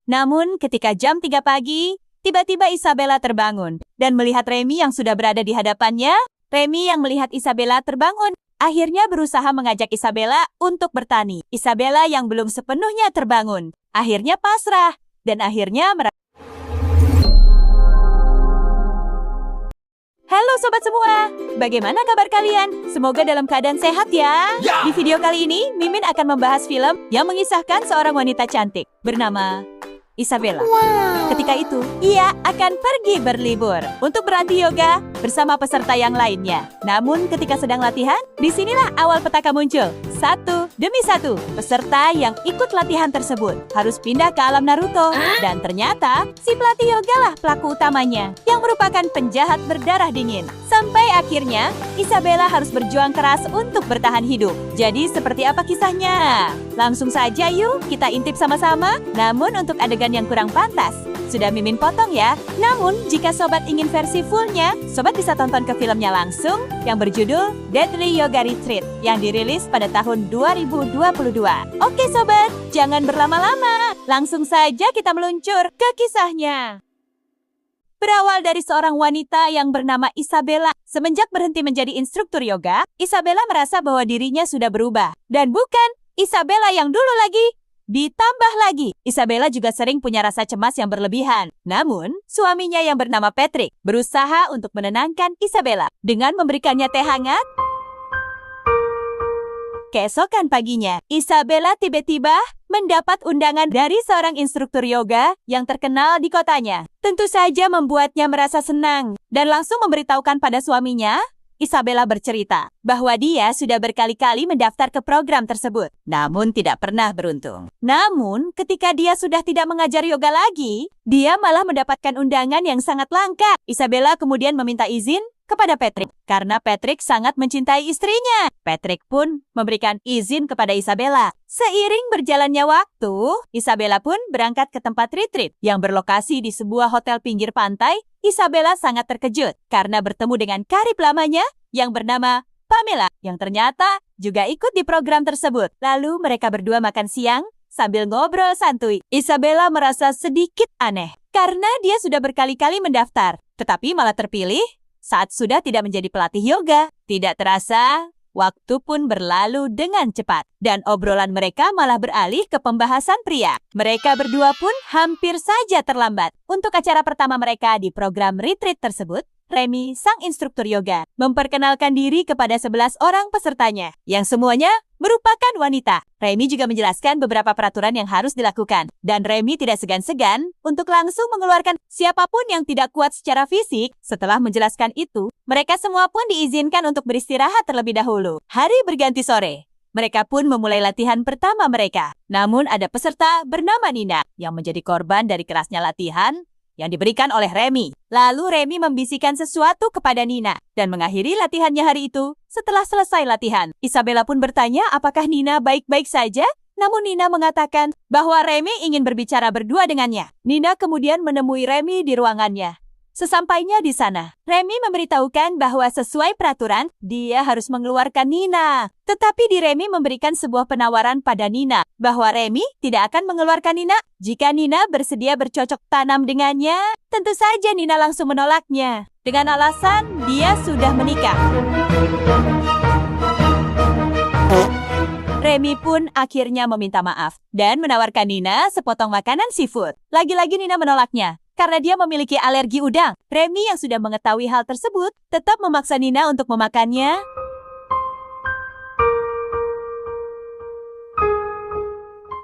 Namun ketika jam 3 pagi, tiba-tiba Isabella terbangun. Dan melihat Remy yang sudah berada di hadapannya, Remy yang melihat Isabella terbangun, akhirnya berusaha mengajak Isabella untuk bertani. Isabella yang belum sepenuhnya terbangun, akhirnya pasrah, dan akhirnya Halo sobat semua, bagaimana kabar kalian? Semoga dalam keadaan sehat ya. Di video kali ini, Mimin akan membahas film yang mengisahkan seorang wanita cantik bernama Isabella. Ketika itu, ia akan pergi berlibur untuk berlatih yoga bersama peserta yang lainnya. Namun ketika sedang latihan, disinilah awal petaka muncul. Satu demi satu, peserta yang ikut latihan tersebut harus pindah ke alam Naruto. Dan ternyata, si pelatih yoga lah pelaku utamanya, yang merupakan penjahat berdarah dingin. Sampai akhirnya, Isabella harus berjuang keras untuk bertahan hidup. Jadi seperti apa kisahnya? Langsung saja yuk, kita intip sama-sama. Namun untuk adegan yang kurang pantas, sudah Mimin potong ya. Namun, jika sobat ingin versi fullnya, sobat bisa tonton ke filmnya langsung yang berjudul Deadly Yoga Retreat yang dirilis pada tahun 2022. Oke sobat, jangan berlama-lama. Langsung saja kita meluncur ke kisahnya. Berawal dari seorang wanita yang bernama Isabella. Semenjak berhenti menjadi instruktur yoga, Isabella merasa bahwa dirinya sudah berubah. Dan bukan Isabella yang dulu lagi. Ditambah lagi, Isabella juga sering punya rasa cemas yang berlebihan. Namun, suaminya yang bernama Patrick berusaha untuk menenangkan Isabella dengan memberikannya teh hangat. Keesokan paginya, Isabella tiba-tiba mendapat undangan dari seorang instruktur yoga yang terkenal di kotanya. Tentu saja membuatnya merasa senang dan langsung memberitahukan pada suaminya. Isabella bercerita bahwa dia sudah berkali-kali mendaftar ke program tersebut, namun tidak pernah beruntung. Namun, ketika dia sudah tidak mengajar yoga lagi, dia malah mendapatkan undangan yang sangat langka. Isabella kemudian meminta izin kepada Patrick, karena Patrick sangat mencintai istrinya. Patrick pun memberikan izin kepada Isabella. Seiring berjalannya waktu, Isabella pun berangkat ke tempat retreat yang berlokasi di sebuah hotel pinggir pantai. Isabella sangat terkejut karena bertemu dengan karib lamanya yang bernama Pamela, yang ternyata juga ikut di program tersebut. Lalu mereka berdua makan siang sambil ngobrol santuy. Isabella merasa sedikit aneh karena dia sudah berkali-kali mendaftar, tetapi malah terpilih saat sudah tidak menjadi pelatih yoga. Tidak terasa, waktu pun berlalu dengan cepat. Dan obrolan mereka malah beralih ke pembahasan pria. Mereka berdua pun hampir saja terlambat. Untuk acara pertama mereka di program retreat tersebut, Remy, sang instruktur yoga, memperkenalkan diri kepada 11 orang pesertanya, yang semuanya merupakan wanita. Remy juga menjelaskan beberapa peraturan yang harus dilakukan. Dan Remy tidak segan-segan untuk langsung mengeluarkan siapapun yang tidak kuat secara fisik. Setelah menjelaskan itu, mereka semua pun diizinkan untuk beristirahat terlebih dahulu. Hari berganti sore. Mereka pun memulai latihan pertama mereka. Namun ada peserta bernama Nina yang menjadi korban dari kerasnya latihan yang diberikan oleh Remy. Lalu Remy membisikkan sesuatu kepada Nina dan mengakhiri latihannya hari itu. Setelah selesai latihan, Isabella pun bertanya apakah Nina baik-baik saja? Namun Nina mengatakan bahwa Remy ingin berbicara berdua dengannya. Nina kemudian menemui Remy di ruangannya. Sesampainya di sana, Remy memberitahukan bahwa sesuai peraturan, dia harus mengeluarkan Nina. Tetapi Remy memberikan sebuah penawaran pada Nina, bahwa Remy tidak akan mengeluarkan Nina jika Nina bersedia bercocok tanam dengannya. Tentu saja Nina langsung menolaknya, dengan alasan dia sudah menikah. Remy pun akhirnya meminta maaf dan menawarkan Nina sepotong makanan seafood. Lagi-lagi Nina menolaknya. Karena dia memiliki alergi udang, Remy yang sudah mengetahui hal tersebut tetap memaksa Nina untuk memakannya.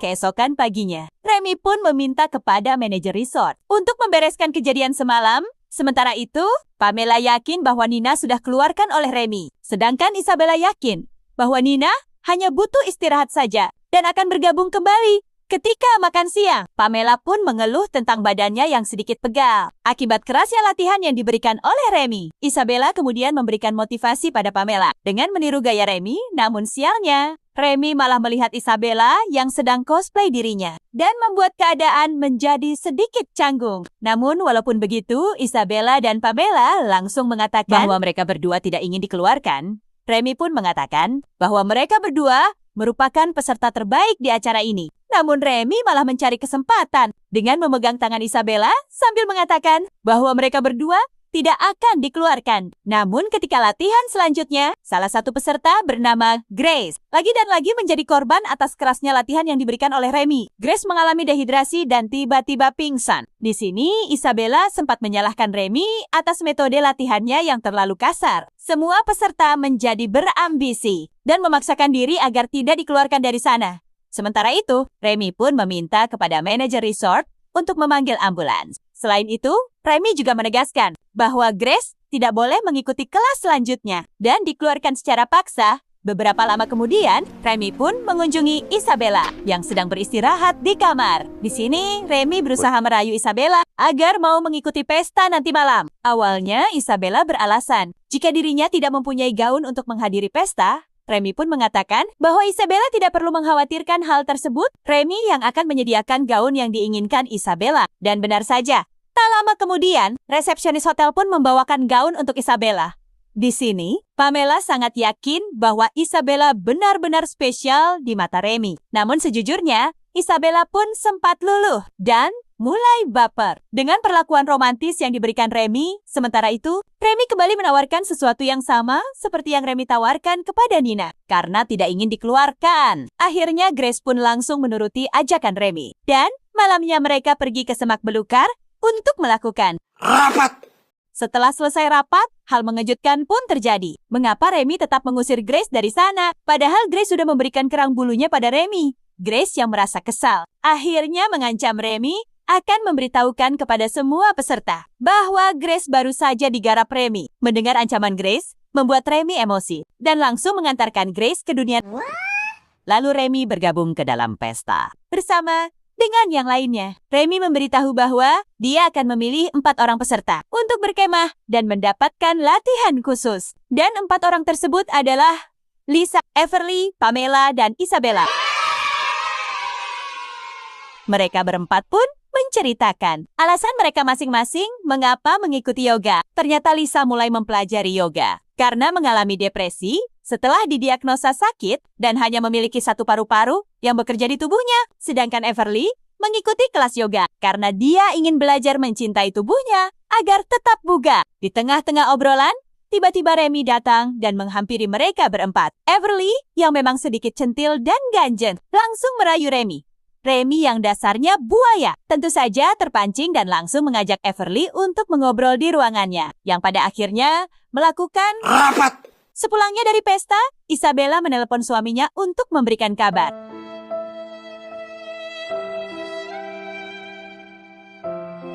Keesokan paginya, Remy pun meminta kepada manajer resort untuk membereskan kejadian semalam. Sementara itu, Pamela yakin bahwa Nina sudah keluarkan oleh Remy. Sedangkan Isabella yakin bahwa Nina hanya butuh istirahat saja dan akan bergabung kembali. Ketika makan siang, Pamela pun mengeluh tentang badannya yang sedikit pegal. Akibat kerasnya latihan yang diberikan oleh Remy, Isabella kemudian memberikan motivasi pada Pamela dengan meniru gaya Remy, namun sialnya, Remy malah melihat Isabella yang sedang cosplay dirinya dan membuat keadaan menjadi sedikit canggung. Namun walaupun begitu, Isabella dan Pamela langsung mengatakan bahwa mereka berdua tidak ingin dikeluarkan. Remy pun mengatakan bahwa mereka berdua merupakan peserta terbaik di acara ini. Namun Remy malah mencari kesempatan dengan memegang tangan Isabella sambil mengatakan bahwa mereka berdua tidak akan dikeluarkan. Namun ketika latihan selanjutnya, salah satu peserta bernama Grace lagi dan lagi menjadi korban atas kerasnya latihan yang diberikan oleh Remy. Grace mengalami dehidrasi dan tiba-tiba pingsan. Di sini Isabella sempat menyalahkan Remy atas metode latihannya yang terlalu kasar. Semua peserta menjadi berambisi dan memaksakan diri agar tidak dikeluarkan dari sana. Sementara itu, Remy pun meminta kepada manajer resort untuk memanggil ambulans. Selain itu, Remy juga menegaskan bahwa Grace tidak boleh mengikuti kelas selanjutnya dan dikeluarkan secara paksa. Beberapa lama kemudian, Remy pun mengunjungi Isabella yang sedang beristirahat di kamar. Di sini, Remy berusaha merayu Isabella agar mau mengikuti pesta nanti malam. Awalnya, Isabella beralasan jika dirinya tidak mempunyai gaun untuk menghadiri pesta. Remy pun mengatakan bahwa Isabella tidak perlu mengkhawatirkan hal tersebut. Remy yang akan menyediakan gaun yang diinginkan Isabella. Dan benar saja, tak lama kemudian, resepsionis hotel pun membawakan gaun untuk Isabella. Di sini, Pamela sangat yakin bahwa Isabella benar-benar spesial di mata Remy. Namun sejujurnya, Isabella pun sempat luluh dan mulai baper dengan perlakuan romantis yang diberikan Remy. Sementara itu, Remy kembali menawarkan sesuatu yang sama seperti yang Remy tawarkan kepada Nina karena tidak ingin dikeluarkan. Akhirnya Grace pun langsung menuruti ajakan Remy. Dan malamnya mereka pergi ke semak belukar untuk melakukan rapat. Setelah selesai rapat, hal mengejutkan pun terjadi. Mengapa Remy tetap mengusir Grace dari sana? Padahal Grace sudah memberikan kerang bulunya pada Remy. Grace yang merasa kesal akhirnya mengancam Remy akan memberitahukan kepada semua peserta bahwa Grace baru saja digarap Remy. Mendengar ancaman Grace, membuat Remy emosi dan langsung mengantarkan Grace ke dunia. Lalu Remy bergabung ke dalam pesta bersama dengan yang lainnya. Remy memberitahu bahwa dia akan memilih 4 orang peserta untuk berkemah dan mendapatkan latihan khusus. Dan 4 orang tersebut adalah Lisa, Everly, Pamela, dan Isabella. Mereka berempat pun menceritakan alasan mereka masing-masing mengapa mengikuti yoga. Ternyata Lisa mulai mempelajari yoga karena mengalami depresi setelah didiagnosa sakit dan hanya memiliki 1 paru-paru yang bekerja di tubuhnya. Sedangkan Everly mengikuti kelas yoga karena dia ingin belajar mencintai tubuhnya agar tetap bugar. Di tengah-tengah obrolan, tiba-tiba Remy datang dan menghampiri mereka berempat. Everly, yang memang sedikit centil dan ganjen, langsung merayu Remy. Remy yang dasarnya buaya, tentu saja terpancing dan langsung mengajak Everly untuk mengobrol di ruangannya, yang pada akhirnya melakukan rapat. Sepulangnya dari pesta, Isabella menelepon suaminya untuk memberikan kabar.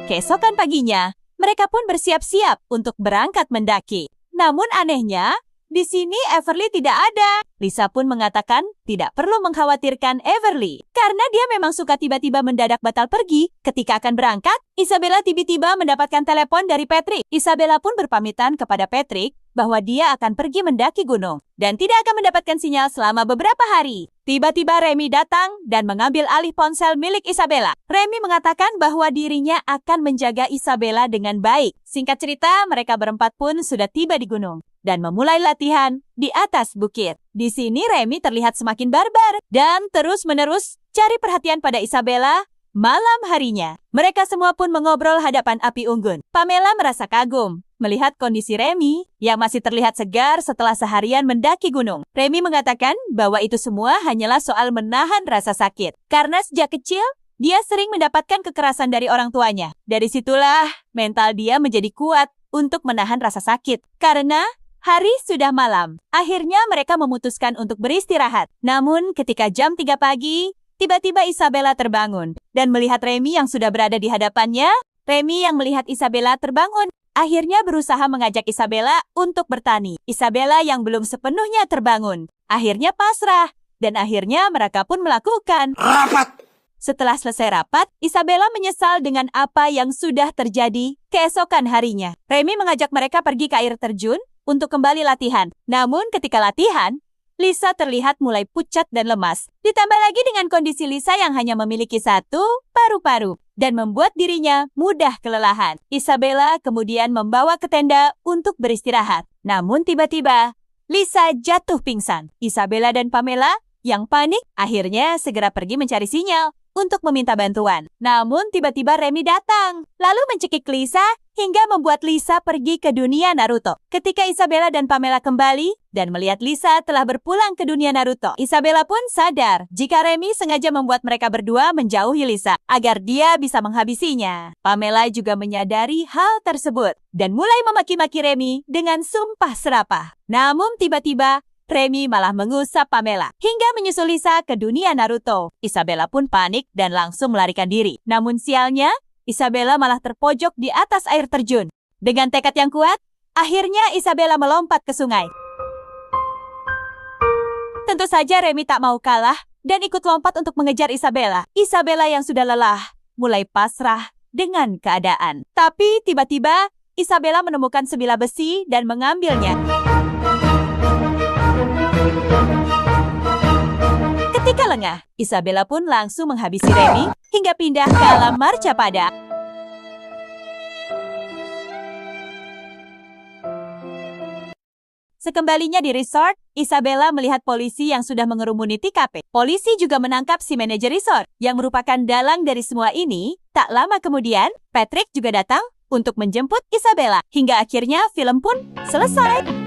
Keesokan paginya, mereka pun bersiap-siap untuk berangkat mendaki. Namun anehnya, di sini Everly tidak ada. Lisa pun mengatakan tidak perlu mengkhawatirkan Everly karena dia memang suka tiba-tiba mendadak batal pergi. Ketika akan berangkat, Isabella tiba-tiba mendapatkan telepon dari Patrick. Isabella pun berpamitan kepada Patrick bahwa dia akan pergi mendaki gunung dan tidak akan mendapatkan sinyal selama beberapa hari. Tiba-tiba Remy datang dan mengambil alih ponsel milik Isabella. Remy mengatakan bahwa dirinya akan menjaga Isabella dengan baik. Singkat cerita, mereka berempat pun sudah tiba di gunung dan memulai latihan di atas bukit. Di sini Remy terlihat semakin barbar dan terus-menerus cari perhatian pada Isabella. Malam harinya, mereka semua pun mengobrol hadapan api unggun. Pamela merasa kagum melihat kondisi Remy yang masih terlihat segar setelah seharian mendaki gunung. Remy mengatakan bahwa itu semua hanyalah soal menahan rasa sakit. Karena sejak kecil, dia sering mendapatkan kekerasan dari orang tuanya. Dari situlah mental dia menjadi kuat untuk menahan rasa sakit. Karena hari sudah malam. Akhirnya mereka memutuskan untuk beristirahat. Namun ketika jam 3 pagi, tiba-tiba Isabella terbangun dan melihat Remy yang sudah berada di hadapannya. Remy yang melihat Isabella terbangun akhirnya berusaha mengajak Isabella untuk bertani. Isabella yang belum sepenuhnya terbangun akhirnya pasrah dan akhirnya mereka pun melakukan rapat. Setelah selesai rapat, Isabella menyesal dengan apa yang sudah terjadi keesokan harinya. Remy mengajak mereka pergi ke air terjun untuk kembali latihan. Namun ketika latihan, Lisa terlihat mulai pucat dan lemas. Ditambah lagi dengan kondisi Lisa yang hanya memiliki 1 paru-paru dan membuat dirinya mudah kelelahan. Isabella kemudian membawa ke tenda untuk beristirahat. Namun tiba-tiba, Lisa jatuh pingsan. Isabella dan Pamela Yang panik akhirnya segera pergi mencari sinyal untuk meminta bantuan. Namun tiba-tiba Remy datang, lalu mencekik Lisa hingga membuat Lisa pergi ke dunia Naruto. Ketika Isabella dan Pamela kembali dan melihat Lisa telah berpulang ke dunia Naruto, Isabella pun sadar jika Remy sengaja membuat mereka berdua menjauhi Lisa agar dia bisa menghabisinya. Pamela juga menyadari hal tersebut dan mulai memaki-maki Remy dengan sumpah serapah. Namun tiba-tiba Remy malah mengusap Pamela hingga menyusul Lisa ke dunia Naruto. Isabella pun panik dan langsung melarikan diri. Namun sialnya, Isabella malah terpojok di atas air terjun. Dengan tekad yang kuat, akhirnya Isabella melompat ke sungai. Tentu saja Remy tak mau kalah dan ikut lompat untuk mengejar Isabella. Isabella yang sudah lelah mulai pasrah dengan keadaan. Tapi tiba-tiba Isabella menemukan sebilah besi dan mengambilnya. Ketika lengah, Isabella pun langsung menghabisi Remy hingga pindah ke alam Marcapada. Sekembalinya di resort, Isabella melihat polisi yang sudah mengerumuni TKP. Polisi juga menangkap si manajer resort yang merupakan dalang dari semua ini. Tak lama kemudian, Patrick juga datang untuk menjemput Isabella. Hingga akhirnya film pun selesai.